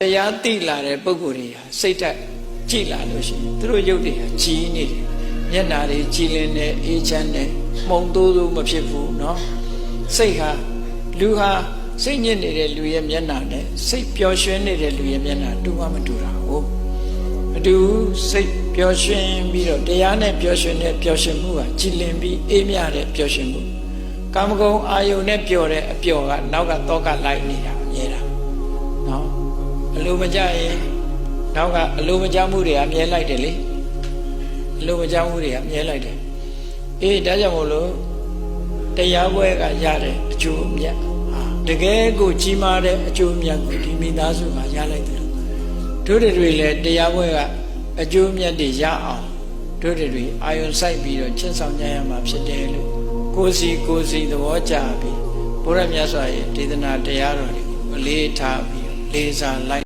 တရားသိလာတဲ့ပုဂ္ဂိုလ်တွေဟာစိတ်ဓာတ်ကြည်လာလို့ရှိရင်သူတို့ရုပ်တွေဟာကြည်နေတယ်မျက်နာတွေကြည်လင်းတဲ့အေးချမ်းတဲ့မှုံတိုးတိုးမဖြစ်ဘူးเนาะစိတ်ဟာလူဟာစိတ်ညစ်နေတဲ့လူရဲ့မျက်နာနဲ့စိတ်ပျော်ရွှင်နေတဲ့လူရဲ့မျက်နာတူမှမတူတာဟုတ်မတူစိတ်ပျော်ရွှင်ပြီးတော့တရားနဲ့ပျော်ရွှင်တဲ့ပျော်ရွှင်မှုဟာကြည်လင်ပြီးအေးမြတဲ့ပျော်ရွှင်မှုကာမဂုဏ်အာယုန်နဲ့ပျော်တဲ့အပျော်ကနောက်ကတောကလိုက်နေတာမြဲတာเนาะအလိုမကြရင်နောက်ကအလိုမကြမှုတွေအမြဲလိုက်တယ်လေအလိုမကြမှုတွေအမြဲလိုက်တယ်အေးဒါကြောင့်မို့လို့တရားပွဲကရတဲ့အကျိုးအမြတ်တကယ်ကိုကြီးမားတဲ့အကျိုးအမြတ်ကိုဒီမိသားစုမှာရလိုက်တယ်တို့တွေလည်းတရားပွဲကအကျိုးအမြတ်တွေရအောင်တို့တွေအာယုံစိုက်ပြီးတော့ချစ်ဆောင်ကြရမှာဖြစ်တယ်လို့ကိုယ်စီသဘောကျပြီးဘုရားမြတ်စွာရဲ့ဒေသနာတရားတော်တွေကိုအလေးထားပြီးလေးစားလိုက်